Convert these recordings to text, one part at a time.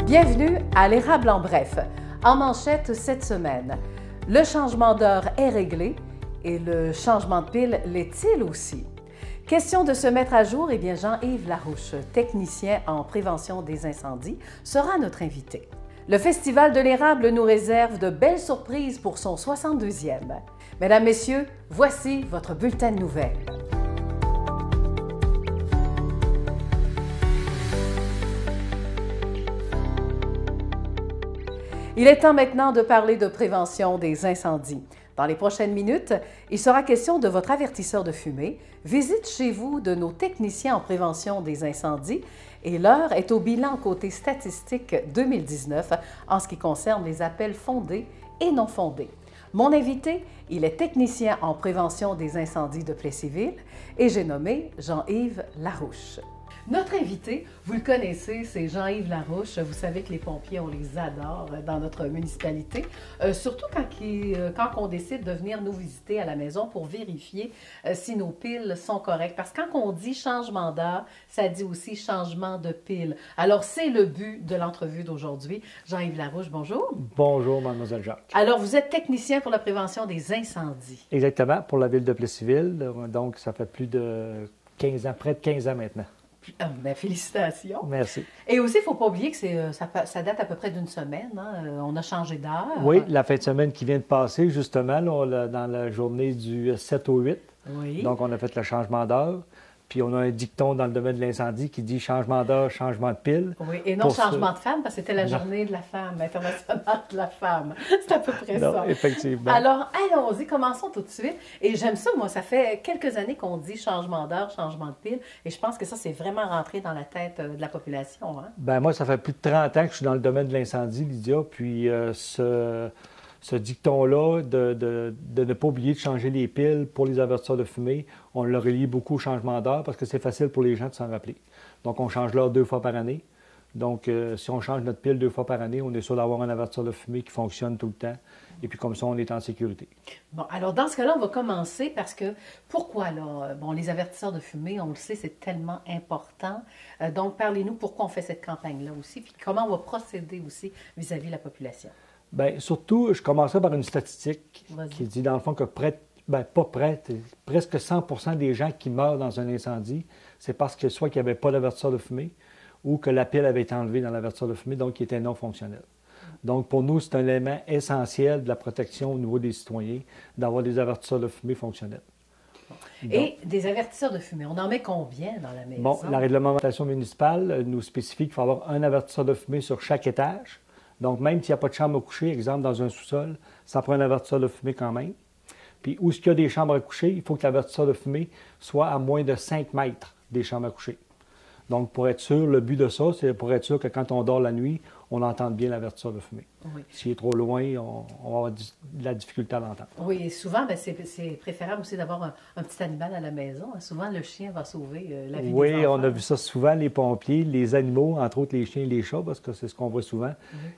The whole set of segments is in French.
Bienvenue à l'Érable en bref. En manchette cette semaine, le changement d'heure est réglé et le changement de pile l'est-il aussi? Question de se mettre à jour, eh bien Jean-Yves Larouche, technicien en prévention des incendies, sera notre invité. Le Festival de l'Érable nous réserve de belles surprises pour son 62e. Mesdames, Messieurs, voici votre bulletin de nouvelles. Il est temps maintenant de parler de prévention des incendies. Dans les prochaines minutes, il sera question de votre avertisseur de fumée, visite chez vous de nos techniciens en prévention des incendies et l'heure est au bilan côté statistique 2019 en ce qui concerne les appels fondés et non fondés. Mon invité, il est technicien en prévention des incendies de Plessisville et j'ai nommé Jean-Yves Larouche. Notre invité, vous le connaissez, c'est Jean-Yves Larouche. Vous savez que les pompiers, on les adore dans notre municipalité, surtout quand on décide de venir nous visiter à la maison pour vérifier si nos piles sont correctes. Parce que quand on dit changement d'heure, ça dit aussi changement de pile. Alors, c'est le but de l'entrevue d'aujourd'hui. Jean-Yves Larouche, bonjour. Bonjour, Mlle Jacques. Alors, vous êtes technicien pour la prévention des incendies. Exactement, pour la ville de Plessisville. Donc, ça fait plus de 15 ans, près de 15 ans maintenant. Ah, ben, félicitations. Merci. Et aussi, il ne faut pas oublier que ça date à peu près d'une semaine. Hein? On a changé d'heure. Oui, la fin de semaine qui vient de passer, justement, là, dans la journée du 7 au 8. Oui. Donc, on a fait le changement d'heure. Puis, on a un dicton dans le domaine de l'incendie qui dit changement d'heure, changement de pile. Oui, et non changement de femme, parce que c'était la journée de la femme, internationale de la femme. C'est à peu près non, ça. Effectivement. Alors, allons-y, commençons tout de suite. Et j'aime ça, moi, ça fait quelques années qu'on dit changement d'heure, changement de pile. Et je pense que ça, c'est vraiment rentré dans la tête de la population. Hein? Bien, moi, ça fait plus de 30 ans que je suis dans le domaine de l'incendie, Lydia. Puis, ce dicton-là de ne pas oublier de changer les piles pour les avertisseurs de fumée, on le relie beaucoup au changement d'heure parce que c'est facile pour les gens de s'en rappeler. Donc, on change l'heure 2 fois par année. Donc, si on change notre pile 2 fois par année, on est sûr d'avoir un avertisseur de fumée qui fonctionne tout le temps. Et puis, comme ça, on est en sécurité. Bon, alors, dans ce cas-là, on va commencer parce que, pourquoi là? Bon, les avertisseurs de fumée, on le sait, c'est tellement important. Donc, parlez-nous pourquoi on fait cette campagne-là aussi, puis comment on va procéder aussi vis-à-vis de la population. Bien, surtout, je commencerai par une statistique qui dit, dans le fond, que presque 100 des gens qui meurent dans un incendie, c'est parce que soit qu'il n'y avait pas d'avertisseur de fumée ou que la pile avait été enlevée dans l'avertisseur de fumée, donc qui était non fonctionnel. Donc, pour nous, c'est un élément essentiel de la protection au niveau des citoyens, d'avoir des avertisseurs de fumée fonctionnels. Et des avertisseurs de fumée, on en met combien dans la maison? Bon, la réglementation municipale nous spécifie qu'il faut avoir un avertisseur de fumée sur chaque étage. Donc, même s'il n'y a pas de chambre à coucher, exemple dans un sous-sol, ça prend un avertisseur de fumée quand même. Puis, où est-ce qu'il y a des chambres à coucher, il faut que l'avertisseur de fumée soit à moins de 5 mètres des chambres à coucher. Donc, pour être sûr, le but de ça, c'est pour être sûr que quand on dort la nuit, on entende bien l'avertisseur de fumée. Oui. S'il est trop loin, on va avoir de la difficulté à l'entendre. Oui, et souvent, bien, c'est préférable aussi d'avoir un petit animal à la maison. Souvent, le chien va sauver la vie des enfants. Oui, on a vu ça souvent, les pompiers, les animaux, entre autres les chiens et les chats, parce que c'est ce qu'on voit souvent.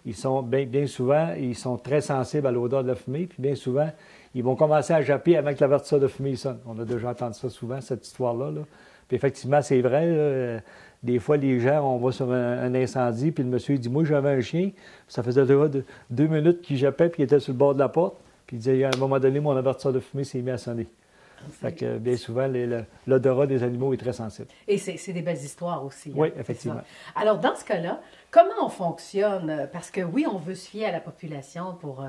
Ils sont, bien souvent, ils sont très sensibles à l'odeur de la fumée, puis bien souvent, ils vont commencer à japper avant que l'avertisseur de fumée sonne. On a déjà entendu ça souvent, cette histoire-là. Là. Puis effectivement, c'est vrai, là, des fois, les gens, on va sur un incendie, puis le monsieur il dit « Moi, j'avais un chien. » Ça faisait 2 minutes qu'il jappait, puis il était sur le bord de la porte. Puis il disait « À un moment donné, mon avertisseur de fumée s'est mis à sonner. » Fait que bien souvent, l'odorat des animaux est très sensible. Et c'est des belles histoires aussi. Oui, hein, effectivement. Alors, dans ce cas-là, comment on fonctionne? Parce que oui, on veut se fier à la population pour,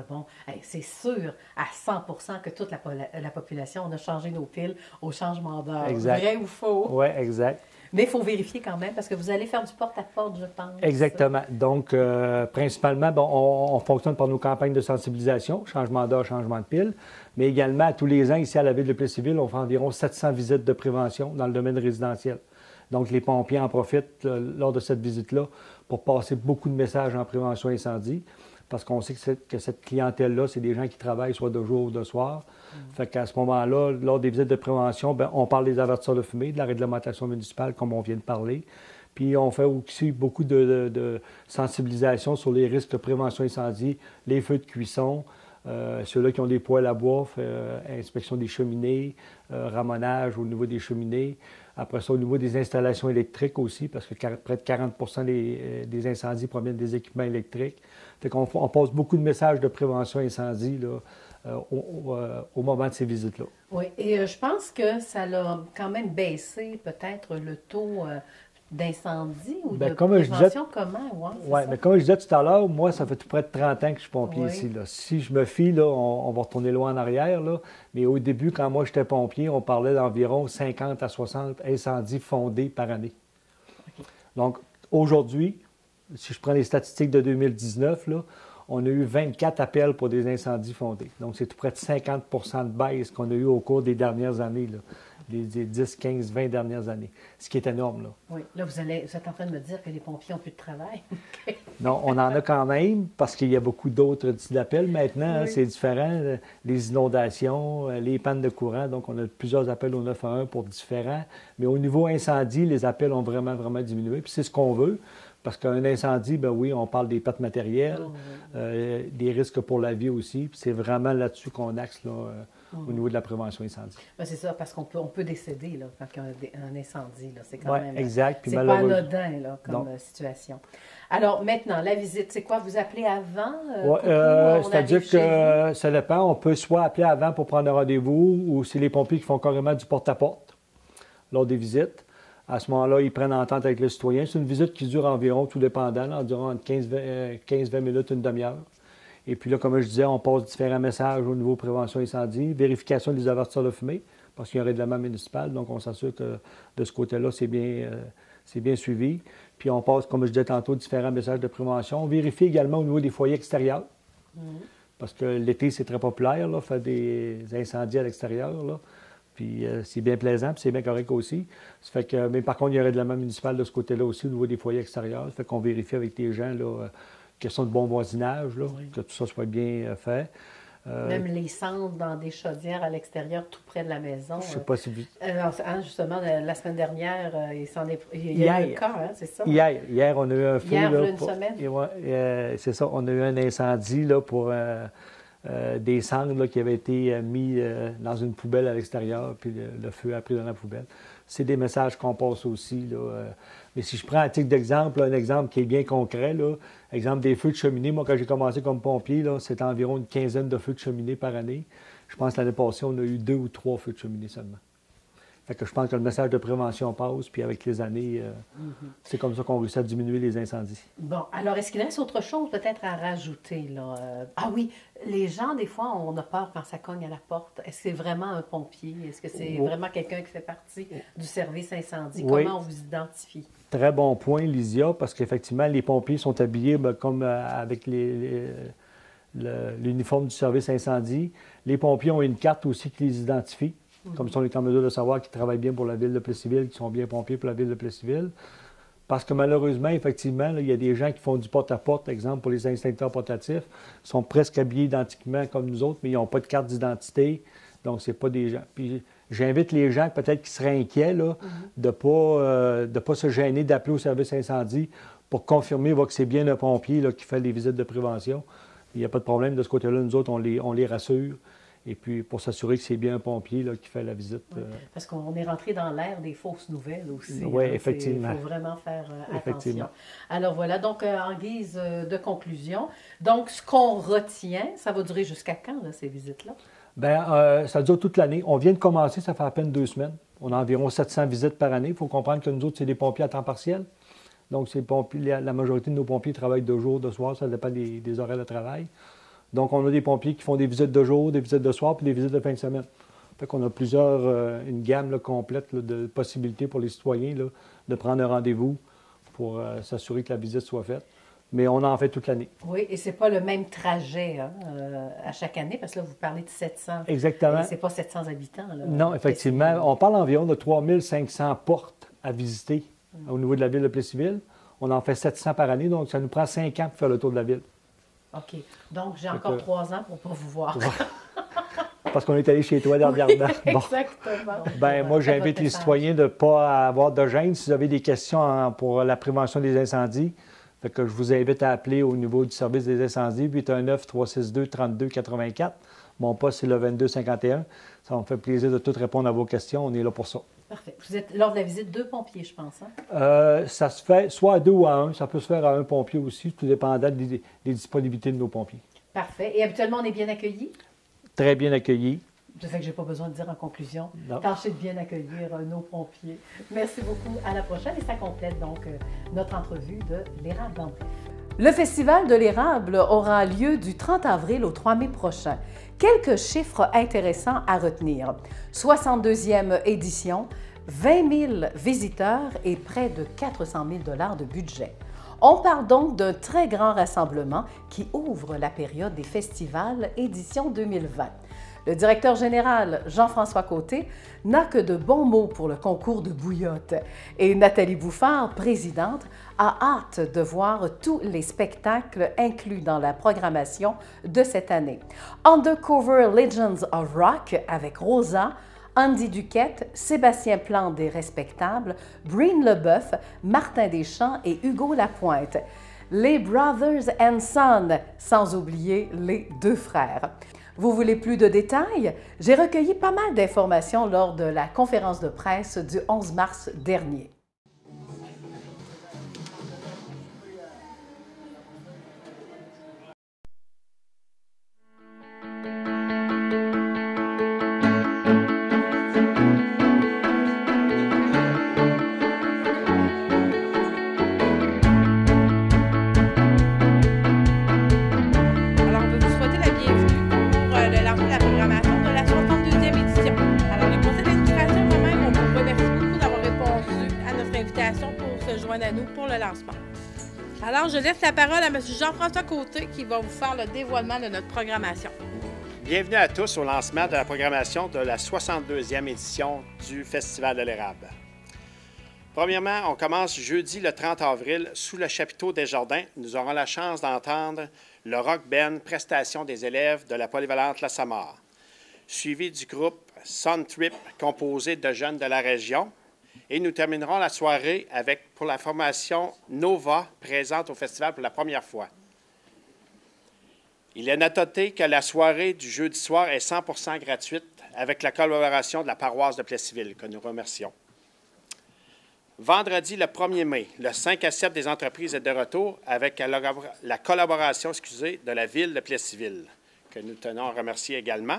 c'est sûr à 100% que toute la population, on a changé nos piles au changement d'heure. Exact. Vrai ou faux? Oui, exact. Mais il faut vérifier quand même parce que vous allez faire du porte-à-porte, je pense. Exactement. Donc, principalement, on fonctionne par nos campagnes de sensibilisation, changement d'heure, changement de pile, mais également, tous les ans, ici à la ville de Plessisville, on fait environ 700 visites de prévention dans le domaine résidentiel. Donc, les pompiers en profitent lors de cette visite-là pour passer beaucoup de messages en prévention incendie, parce qu'on sait que cette clientèle-là, c'est des gens qui travaillent soit de jour ou de soir. Fait qu'à ce moment-là, lors des visites de prévention, bien, on parle des avertisseurs de fumée, de la réglementation municipale, comme on vient de parler. Puis on fait aussi beaucoup de sensibilisation sur les risques de prévention incendie, les feux de cuisson, ceux-là qui ont des poêles à bois, inspection des cheminées, ramonage au niveau des cheminées. Après ça, au niveau des installations électriques aussi, parce que près de 40 des incendies proviennent des équipements électriques. Fait qu'on on passe beaucoup de messages de prévention incendie là, au moment de ces visites-là. Oui, et je pense que ça a quand même baissé peut-être le taux d'incendie ou de prévention. Comment? Oui, mais comme je disais tout à l'heure, moi, ça fait tout près de 30 ans que je suis pompier ici. Là. Si je me fie, là, on va retourner loin en arrière, là, mais au début, quand moi j'étais pompier, on parlait d'environ 50 à 60 incendies fondés par année. Okay. Donc, aujourd'hui, si je prends les statistiques de 2019, là, on a eu 24 appels pour des incendies fondés. Donc, c'est tout près de 50 de baisse qu'on a eu au cours des dernières années, là, les 10, 15, 20 dernières années, ce qui est énorme. Là. Oui, là, vous êtes en train de me dire que les pompiers n'ont plus de travail. Non, on en a quand même, parce qu'il y a beaucoup d'autres types d'appels maintenant. Oui. C'est différent. Les inondations, les pannes de courant, donc on a plusieurs appels au 911 pour différents. Mais au niveau incendie, les appels ont vraiment, vraiment diminué. Puis c'est ce qu'on veut. Parce qu'un incendie, ben oui, on parle des pertes matérielles, des risques pour la vie aussi. Puis c'est vraiment là-dessus qu'on axe là, au niveau de la prévention incendie. Ben c'est ça, parce qu'on peut décéder là, quand il y a un incendie. C'est quand même. Exact. C'est pas anodin là, comme situation. Alors maintenant, la visite, c'est quoi? Vous appelez avant? C'est-à-dire que ça dépend. On peut soit appeler avant pour prendre un rendez-vous ou c'est les pompiers qui font carrément du porte-à-porte lors des visites. À ce moment-là, ils prennent entente avec le citoyen. C'est une visite qui dure environ, tout dépendant, environ 15-20 minutes, une demi-heure. Et puis là, comme je disais, on passe différents messages au niveau prévention incendie, vérification des avertisseurs de fumée, parce qu'il y a un règlement municipal, donc on s'assure que de ce côté-là, c'est bien suivi. Puis on passe, comme je disais tantôt, différents messages de prévention. On vérifie également au niveau des foyers extérieurs, parce que l'été, c'est très populaire, là, faire des incendies à l'extérieur, là. Puis c'est bien plaisant, puis c'est bien correct aussi. Ça fait que, mais par contre, il y a un règlement municipal de ce côté-là aussi, au niveau des foyers extérieurs. Ça fait qu'on vérifie avec les gens, là, question de bon voisinage, là, que tout ça soit bien fait. Même les cendres dans des chaudières à l'extérieur, tout près de la maison. Je ne sais pas si vous... justement, la semaine dernière, il y a eu un cas, hein, c'est ça? Hier, on a eu un feu. Hier, là, une semaine? C'est ça, on a eu un incendie là, pour... des cendres là, qui avaient été mis dans une poubelle à l'extérieur, puis le feu a pris dans la poubelle. C'est des messages qu'on passe aussi. Là, mais si je prends un titre d'exemple, un exemple qui est bien concret, là, exemple des feux de cheminée, moi quand j'ai commencé comme pompier, c'était environ une quinzaine de feux de cheminée par année. Je pense que l'année passée, on a eu 2 ou 3 feux de cheminée seulement. Fait que je pense que le message de prévention passe, puis avec les années, c'est comme ça qu'on réussit à diminuer les incendies. Bon, alors est-ce qu'il reste autre chose peut-être à rajouter, là? Ah oui, les gens, des fois, on a peur quand ça cogne à la porte. Est-ce que c'est vraiment un pompier? Est-ce que c'est vraiment quelqu'un qui fait partie du service incendie? Oui. Comment on vous identifie? Très bon point, Lysia, parce qu'effectivement, les pompiers sont habillés comme avec l'uniforme du service incendie. Les pompiers ont une carte aussi qui les identifie. Comme ça, on est en mesure de savoir qu'ils travaillent bien pour la ville de Plessisville, qu'ils sont bien pompiers pour la ville de Plessisville. Parce que malheureusement, effectivement, là, il y a des gens qui font du porte-à-porte, exemple pour les extincteurs portatifs, sont presque habillés identiquement comme nous autres, mais ils n'ont pas de carte d'identité. Donc, c'est pas des gens. Puis, j'invite les gens peut-être qui seraient inquiets là, de pas se gêner d'appeler au service incendie pour confirmer que c'est bien un pompier là, qui fait les visites de prévention. Il n'y a pas de problème de ce côté-là. Nous autres, on les rassure. Et puis, pour s'assurer que c'est bien un pompier là, qui fait la visite. Oui, parce qu'on est rentré dans l'ère des fausses nouvelles aussi. Oui, effectivement. Il faut vraiment faire attention. Alors voilà, donc en guise de conclusion, donc ce qu'on retient, ça va durer jusqu'à quand, là, ces visites-là? Bien, ça dure toute l'année. On vient de commencer, ça fait à peine 2 semaines. On a environ 700 visites par année. Il faut comprendre que nous autres, c'est des pompiers à temps partiel. Donc, la majorité de nos pompiers travaillent de jour, de soir, ça dépend des horaires de travail. Donc, on a des pompiers qui font des visites de jour, des visites de soir, puis des visites de fin de semaine. Fait qu'on a une gamme là, complète là, de possibilités pour les citoyens là, de prendre un rendez-vous pour s'assurer que la visite soit faite. Mais on en fait toute l'année. Oui, et c'est pas le même trajet à chaque année, parce que là, vous parlez de 700. Exactement. C'est pas 700 habitants. Là, non, effectivement. On parle environ de 3500 portes à visiter au niveau de la ville de Plessisville. On en fait 700 par année, donc ça nous prend 5 ans pour faire le tour de la ville. OK. Donc, j'ai encore 3 ans pour ne pas vous voir. Parce qu'on est allé chez toi dernièrement. Oui, exactement. Bien, moi, j'invite les citoyens de ne pas avoir de gêne. Si vous avez des questions pour la prévention des incendies, fait que je vous invite à appeler au niveau du service des incendies, 819-362-3284. Mon poste, c'est le 2251. Ça me fait plaisir de tout répondre à vos questions. On est là pour ça. Parfait. Vous êtes, lors de la visite, 2 pompiers, je pense. Hein? Ça se fait soit à 2 ou à 1. Ça peut se faire à 1 pompier aussi, tout dépendant des disponibilités de nos pompiers. Parfait. Et habituellement, on est bien accueillis? Très bien accueillis. Ça fait que je n'ai pas besoin de dire en conclusion. Non. Tâchez de bien accueillir nos pompiers. Merci beaucoup. À la prochaine. Et ça complète donc notre entrevue de l'érable en bref. Le Festival de l'érable aura lieu du 30 avril au 3 mai prochain. Quelques chiffres intéressants à retenir. 62e édition, 20 000 visiteurs et près de 400 000 $ de budget. On parle donc d'un très grand rassemblement qui ouvre la période des festivals édition 2020. Le directeur général, Jean-François Côté, n'a que de bons mots pour le concours de bouillotte. Et Nathalie Bouffard, présidente, a hâte de voir tous les spectacles inclus dans la programmation de cette année. Undercover Legends of Rock avec Rosa, Andy Duquette, Sébastien Plante des Respectables, Breen Leboeuf, Martin Deschamps et Hugo Lapointe. Les Brothers and Sons, sans oublier les 2 frères. Vous voulez plus de détails? J'ai recueilli pas mal d'informations lors de la conférence de presse du 11 mars dernier. À nous pour le lancement. Alors, je laisse la parole à M. Jean-François Côté qui va vous faire le dévoilement de notre programmation. Bienvenue à tous au lancement de la programmation de la 62e édition du Festival de l'érable. Premièrement, on commence jeudi le 30 avril sous le chapiteau des Jardins. Nous aurons la chance d'entendre le Rock Band, prestation des élèves de la polyvalente La Samar, suivi du groupe Sun Trip composé de jeunes de la région. Et nous terminerons la soirée avec, pour la formation Nova, présente au festival pour la première fois. Il est noté que la soirée du jeudi soir est 100% gratuite avec la collaboration de la paroisse de Plessisville, que nous remercions. Vendredi, le 1er mai, le 5 à 7 des entreprises est de retour avec la collaboration de la ville de Plessisville, que nous tenons à remercier également.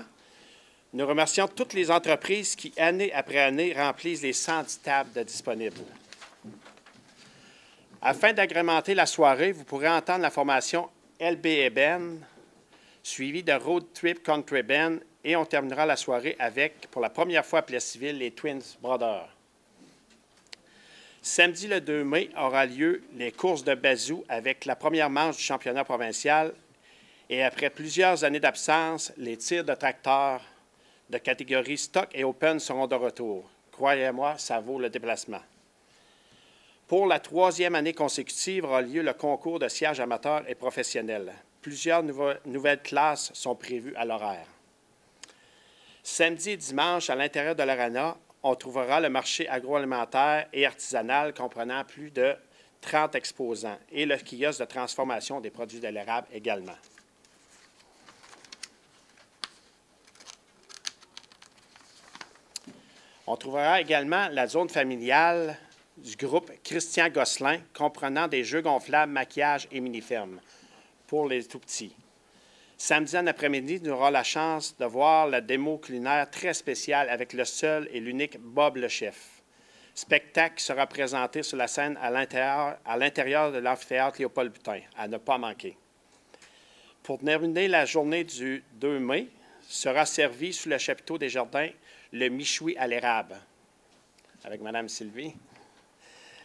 Nous remercions toutes les entreprises qui, année après année, remplissent les 110 tables de disponibles. Afin d'agrémenter la soirée, vous pourrez entendre la formation LBA Band, suivie de Road Trip Country Band, et on terminera la soirée avec, pour la première fois à Plessisville, les Twins Brothers. Samedi, le 2 mai, aura lieu les courses de Bazou avec la première manche du championnat provincial, et après plusieurs années d'absence, les tirs de tracteurs de catégorie stock et open seront de retour. Croyez-moi, ça vaut le déplacement. Pour la 3e année consécutive aura lieu le concours de sièges amateurs et professionnels. Plusieurs nouvelles classes sont prévues à l'horaire. Samedi et dimanche, à l'intérieur de l'Arena, on trouvera le marché agroalimentaire et artisanal comprenant plus de 30 exposants et le kiosque de transformation des produits de l'érable également. On trouvera également la zone familiale du groupe Christian Gosselin, comprenant des jeux gonflables, maquillage et mini-fermes pour les tout-petits. Samedi en après-midi, nous aurons la chance de voir la démo culinaire très spéciale avec le seul et l'unique Bob le Chef. Spectacle qui sera présenté sur la scène à l'intérieur de l'amphithéâtre Léopold-Butin, à ne pas manquer. Pour terminer la journée du 2 mai, sera servi sous le chapiteau des Jardins le michoui à l'érable, avec Mme Sylvie.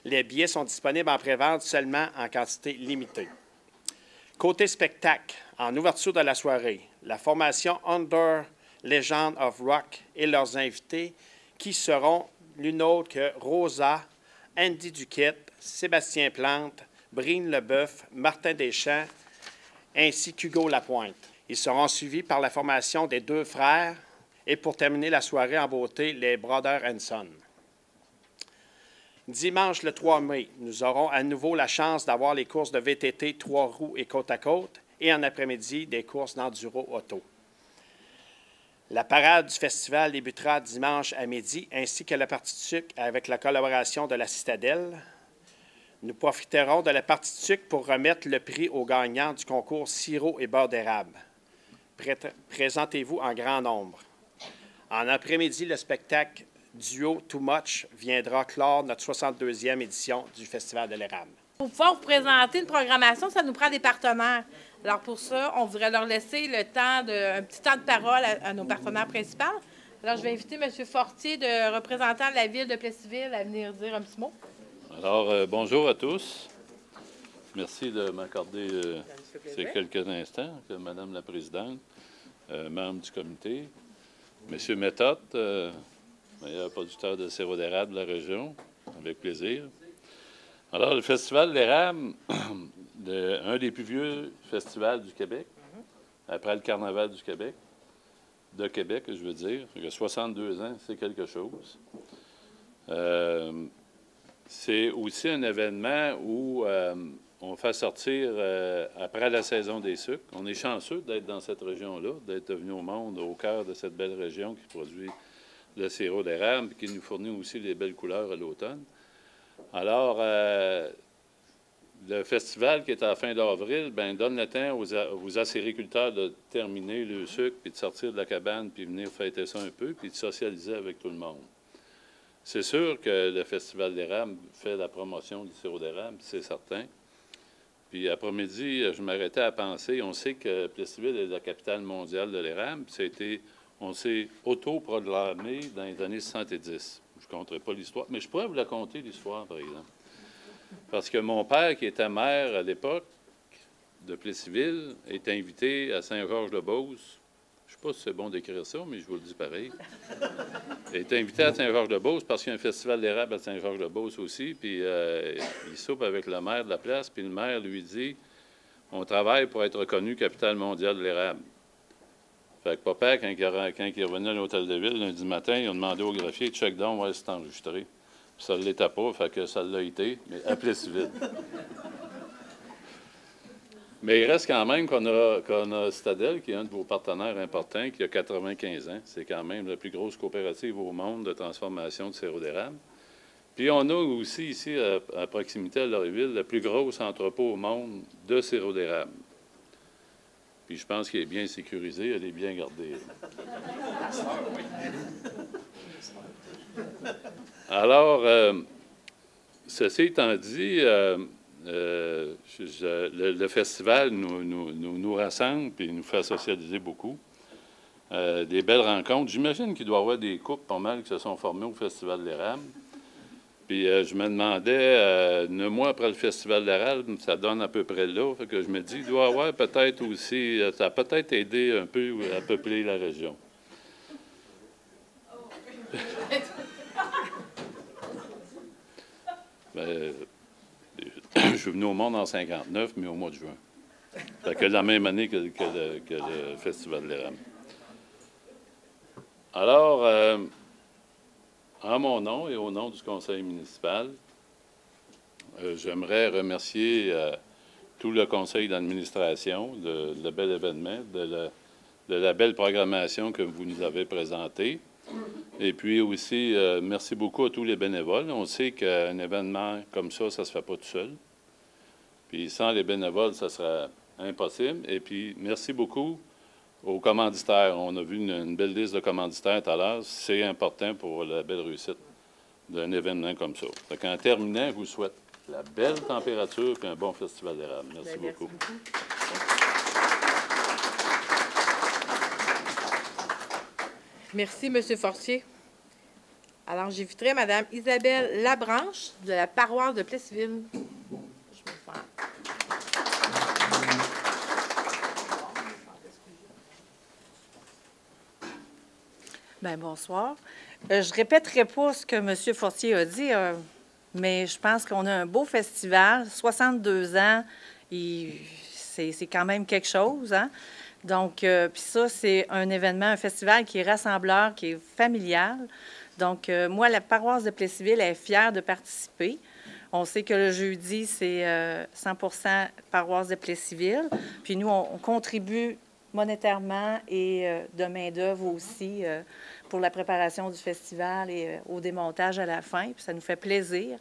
Les billets sont disponibles en pré-vente seulement en quantité limitée. Côté spectacle, en ouverture de la soirée, la formation Under Legend of Rock et leurs invités qui seront l'une autre que Rosa, Andy Duquette, Sébastien Plante, Breen Leboeuf, Martin Deschamps, ainsi qu'Hugo Lapointe. Ils seront suivis par la formation des 2 frères et pour terminer la soirée en beauté, les Brothers and Sons. Dimanche, le 3 mai, nous aurons à nouveau la chance d'avoir les courses de VTT 3 roues et côte à côte et en après-midi, des courses d'enduro auto. La parade du festival débutera dimanche à midi, ainsi que la partie de sucre avec la collaboration de la Citadelle. Nous profiterons de la partie de sucre pour remettre le prix aux gagnants du concours sirop et beurre d'érable. Présentez-vous en grand nombre. En après-midi, le spectacle duo Too Much viendra clore notre 62e édition du Festival de l'érable. Pour pouvoir vous présenter une programmation, ça nous prend des partenaires. Alors pour ça, on voudrait leur laisser un petit temps de parole à nos partenaires principaux. Alors je vais inviter M. Fortier, représentant de la ville de Plessisville, à venir dire un petit mot. Alors, bonjour à tous. Merci de m'accorder ces quelques instants, Madame la Présidente, membre du comité, M. Méthode, meilleur producteur de sirop d'érable de la région, avec plaisir. Alors, le Festival de l'érable, un des plus vieux festivals du Québec, après le Carnaval du Québec, de Québec, je veux dire. Il y a 62 ans, c'est quelque chose. C'est aussi un événement où on fait sortir, après la saison des sucres, on est chanceux d'être dans cette région-là, d'être venu au monde, au cœur de cette belle région qui produit le sirop d'érable et qui nous fournit aussi les belles couleurs à l'automne. Alors, le festival qui est à la fin d'avril, donne le temps aux acériculteurs de terminer le sucre, puis de sortir de la cabane, puis venir fêter ça un peu, puis de socialiser avec tout le monde. C'est sûr que le Festival d'érable fait la promotion du sirop d'érable, c'est certain. Puis après-midi, je m'arrêtais à penser, on sait que Plessisville est la capitale mondiale de l'érable, on s'est autoproclamé dans les années 70. Je ne compterai pas l'histoire, mais je pourrais vous la conter, l'histoire, par exemple. Parce que mon père, qui était maire à l'époque de Plessisville, est invité à Saint-Georges-de-Beauce. Je ne sais pas si c'est bon d'écrire ça, mais je vous le dis pareil. Il est invité à Saint-Georges-de-Beauce parce qu'il y a un festival d'érable à Saint-Georges-de-Beauce aussi. Puis il soupe avec le maire de la place. Puis le maire lui dit « On travaille pour être reconnu capitale mondiale de l'érable. » Fait que papa, quand il est revenu à l'hôtel de ville lundi matin, il a demandé au greffier « Check down, ouais, c'est enregistré. » Puis ça ne l'était pas, fait que ça l'a été, mais à Plessisville. Mais il reste quand même qu'on a Citadelle, qui est un de vos partenaires importants, qui a 95 ans. C'est quand même la plus grosse coopérative au monde de transformation de sirop d'érable. Puis on a aussi ici, à proximité à Loretteville, le plus gros entrepôt au monde de sirop d'érable. Puis je pense qu'il est bien sécurisé, elle est bien gardée. Alors, ceci étant dit, le festival nous rassemble et nous fait socialiser beaucoup. Des belles rencontres. J'imagine qu'il doit y avoir des couples pas mal qui se sont formés au Festival de l'érable. Puis je me demandais, 9 mois après le Festival de l'érable, ça donne à peu près là. Fait que je me dis, il doit y avoir peut-être aussi, ça a peut-être aidé un peu à peupler la région. Je suis venu au monde en 59, mais au mois de juin. Fait que la même année que le Festival de l'érable. Alors, en mon nom et au nom du conseil municipal, j'aimerais remercier tout le conseil d'administration de le bel événement, de la belle programmation que vous nous avez présentée. Et puis aussi, merci beaucoup à tous les bénévoles. On sait qu'un événement comme ça ne se fait pas tout seul. Puis sans les bénévoles, ça sera impossible. Et puis, merci beaucoup aux commanditaires. On a vu une belle liste de commanditaires tout à l'heure. C'est important pour la belle réussite d'un événement comme ça. Donc, en terminant, je vous souhaite la belle température et un bon festival d'érable. Merci beaucoup. Merci, M. Fortier. Alors, j'inviterai Mme Isabelle Labranche de la paroisse de Plessisville. Bien, bonsoir. Je ne répéterai pas ce que M. Fortier a dit, mais je pense qu'on a un beau festival. 62 ans, c'est quand même quelque chose, hein? Donc, puis ça, c'est un événement, un festival qui est rassembleur, qui est familial. Donc, moi, la paroisse de Plessisville est fière de participer. On sait que le jeudi, c'est 100% paroisse de Plessisville. Puis nous, on contribue monétairement et de main-d'œuvre aussi pour la préparation du festival et au démontage à la fin. Puis ça nous fait plaisir.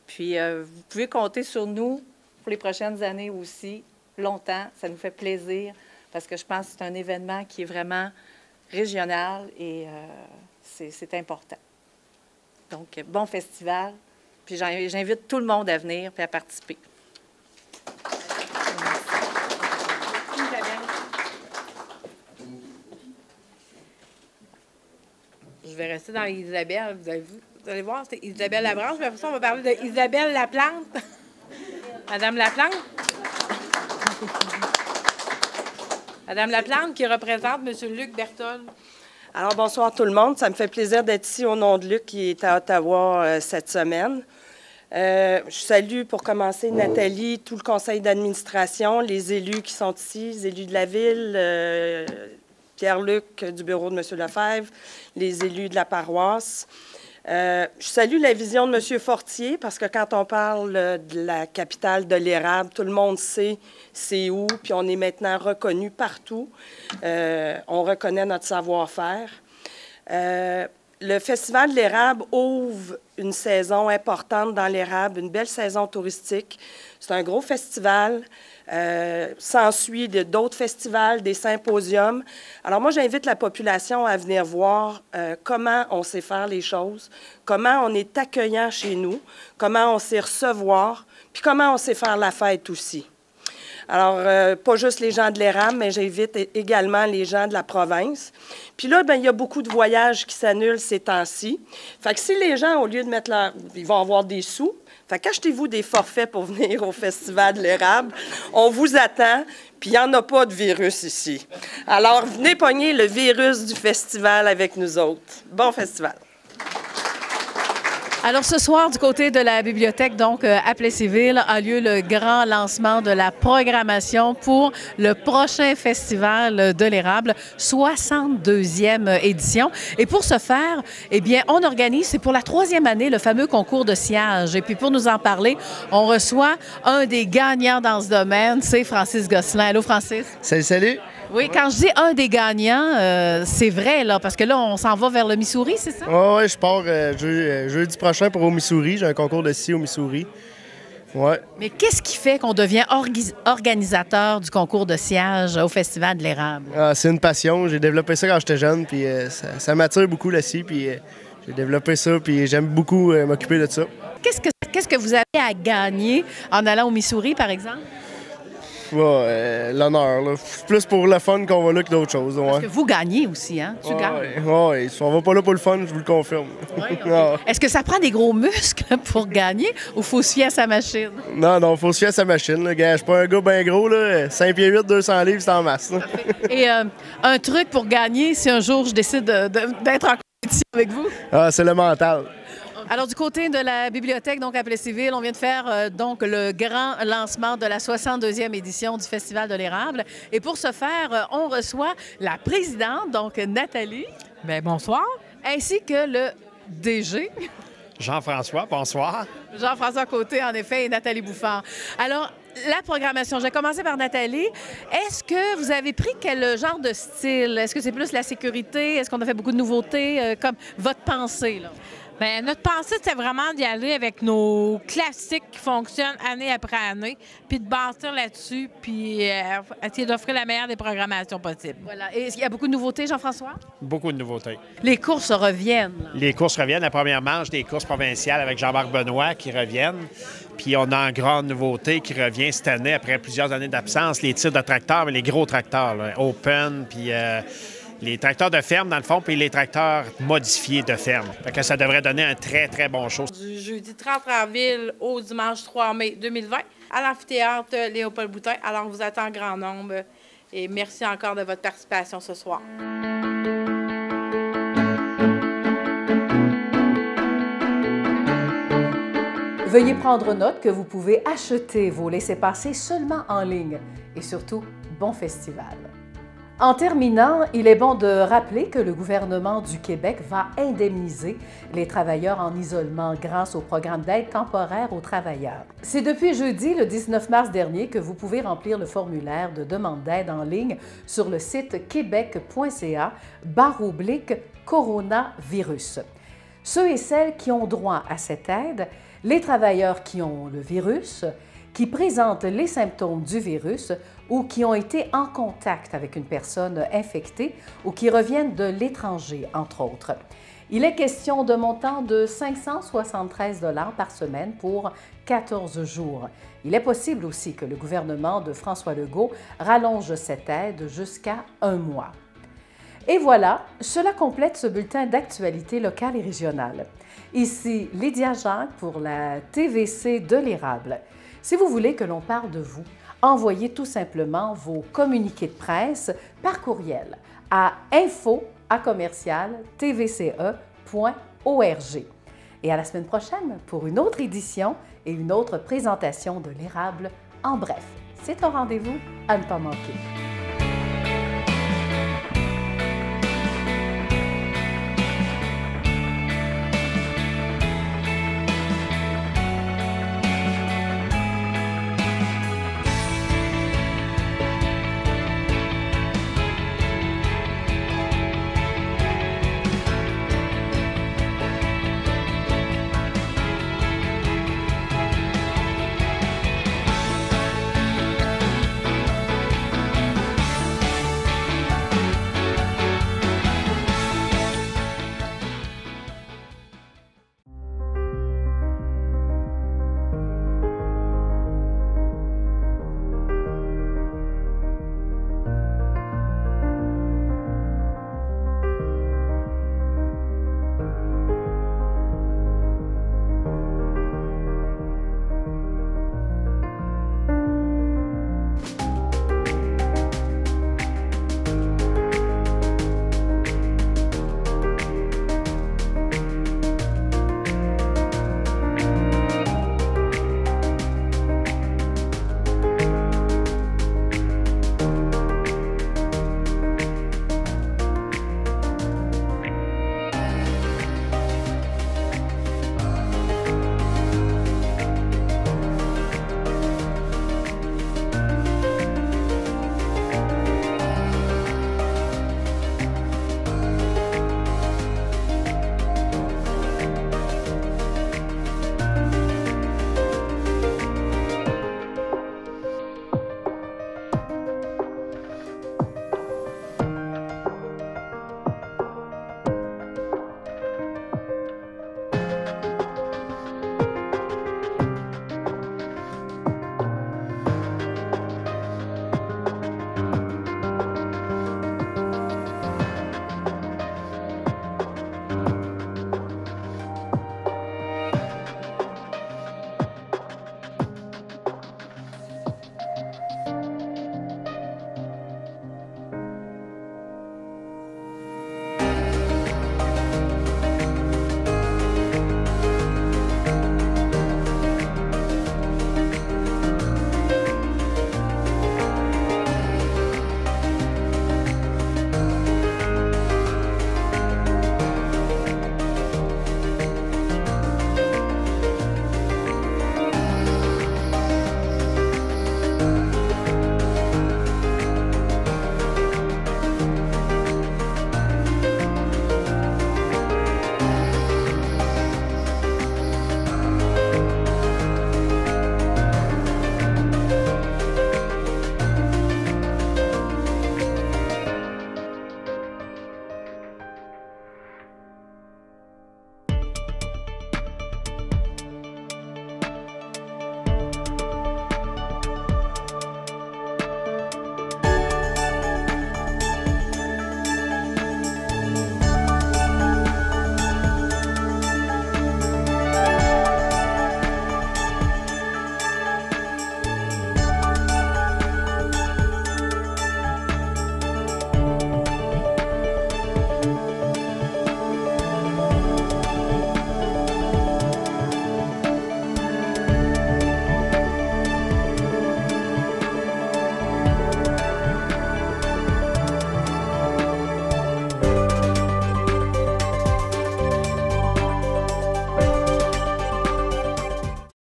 Puis vous pouvez compter sur nous pour les prochaines années aussi, longtemps. Ça nous fait plaisir parce que je pense que c'est un événement qui est vraiment régional et c'est important. Donc, bon festival. Puis j'invite tout le monde à venir et à participer. Je vais rester dans Isabelle. Vous allez voir, c'est Isabelle Labranche. Mais après ça, on va parler d'Isabelle Laplante. Madame Laplante. Madame Laplante qui représente M. Luc Berthold. Alors, bonsoir tout le monde. Ça me fait plaisir d'être ici au nom de Luc qui est à Ottawa cette semaine. Je salue pour commencer Nathalie, tout le conseil d'administration, les élus qui sont ici, les élus de la ville, Pierre-Luc du bureau de M. Lefebvre, les élus de la paroisse. Je salue la vision de M. Fortier parce que quand on parle de la capitale de l'érable, tout le monde sait c'est où, puis on est maintenant reconnu partout. On reconnaît notre savoir-faire. Le Festival de l'érable ouvre une saison importante dans l'érable, une belle saison touristique. C'est un gros festival. S'ensuit d'autres festivals, des symposiums. Alors moi, j'invite la population à venir voir comment on sait faire les choses, comment on est accueillant chez nous, comment on sait recevoir, puis comment on sait faire la fête aussi. Alors, pas juste les gens de l'érable, mais j'invite également les gens de la province. Puis là, bien, il y a beaucoup de voyages qui s'annulent ces temps-ci. Fait que si les gens, au lieu de mettre ils vont avoir des sous, fait qu'achetez-vous des forfaits pour venir au Festival de l'érable. On vous attend, puis il n'y en a pas de virus ici. Alors, venez pogner le virus du festival avec nous autres. Bon festival! Alors, ce soir, du côté de la bibliothèque, donc, à Plessisville, a lieu le grand lancement de la programmation pour le prochain Festival de l'érable, 62e édition. Et pour ce faire, eh bien, on organise, c'est pour la 3e année, le fameux concours de sciage. Et puis, pour nous en parler, on reçoit un des gagnants dans ce domaine, c'est Francis Gosselin. Allô, Francis? Salut, salut! Oui, quand je dis un des gagnants, c'est vrai, là, parce que là, on s'en va vers le Missouri, c'est ça? Oui, je pars jeudi prochain pour au Missouri. J'ai un concours de scie au Missouri. Ouais. Mais qu'est-ce qui fait qu'on devient organisateur du concours de sciage au Festival de l'érable? Ah, c'est une passion. J'ai développé ça quand j'étais jeune, puis ça m'attire beaucoup la scie, puis j'ai développé ça, puis j'aime beaucoup m'occuper de ça. Qu'est-ce que vous avez à gagner en allant au Missouri, par exemple? L'honneur, là. Plus pour le fun qu'on va là que d'autres choses. Ouais. Parce que vous gagnez aussi, hein? Tu gagnes. Oui, on va pas là pour le fun, je vous le confirme. Ouais, okay. Est-ce que ça prend des gros muscles pour gagner ou faut se fier à sa machine? Non, faut se fier à sa machine. Là. Je suis pas un gars bien gros, là. 5 pieds 8, 200 livres, c'est en masse. Et un truc pour gagner si un jour je décide d'être en compétition avec vous? Ah, c'est le mental. Alors, du côté de la bibliothèque, donc à Plessisville, on vient de faire donc le grand lancement de la 62e édition du Festival de l'érable. Et pour ce faire, on reçoit la présidente, donc Nathalie. Bien, bonsoir. Ainsi que le DG. Jean-François, bonsoir. Jean-François Côté, en effet, et Nathalie Bouffard. Alors, la programmation, je vais commencer par Nathalie. Est-ce que vous avez pris quel genre de style? Est-ce que c'est plus la sécurité? Est-ce qu'on a fait beaucoup de nouveautés? Comme votre pensée, là? Bien, notre pensée, c'était vraiment d'y aller avec nos classiques qui fonctionnent année après année, puis de bâtir là-dessus, puis essayer d'offrir la meilleure des programmations possibles. Voilà. Et il y a beaucoup de nouveautés, Jean-François? Beaucoup de nouveautés. Les courses reviennent. Là. Les courses reviennent. La première manche des courses provinciales avec Jean-Marc Benoît qui reviennent. Puis on a une grande nouveauté qui revient cette année après plusieurs années d'absence, les tirs de tracteurs, mais les gros tracteurs, là, open, puis... les tracteurs de ferme, dans le fond, puis les tracteurs modifiés de ferme. Fait que ça devrait donner un très, très bon show. Du jeudi 30 avril au dimanche 3 mai 2020 à l'amphithéâtre Léopold Boutin. Alors, on vous attend en grand nombre et merci encore de votre participation ce soir. Veuillez prendre note que vous pouvez acheter vos laissez-passer seulement en ligne. Et surtout, bon festival! En terminant, il est bon de rappeler que le gouvernement du Québec va indemniser les travailleurs en isolement grâce au programme d'aide temporaire aux travailleurs. C'est depuis jeudi, le 19 mars dernier, que vous pouvez remplir le formulaire de demande d'aide en ligne sur le site québec.ca/coronavirus. Ceux et celles qui ont droit à cette aide, les travailleurs qui ont le virus, qui présentent les symptômes du virus ou qui ont été en contact avec une personne infectée ou qui reviennent de l'étranger, entre autres. Il est question de montant de 573 $ par semaine pour 14 jours. Il est possible aussi que le gouvernement de François Legault rallonge cette aide jusqu'à 1 mois. Et voilà, cela complète ce bulletin d'actualité locale et régionale. Ici Lydia Jacques pour la TVC de l'Érable. Si vous voulez que l'on parle de vous, envoyez tout simplement vos communiqués de presse par courriel à info@tvce.org. Et à la semaine prochaine pour une autre édition et une autre présentation de l'Érable en bref. C'est un rendez-vous à ne pas manquer.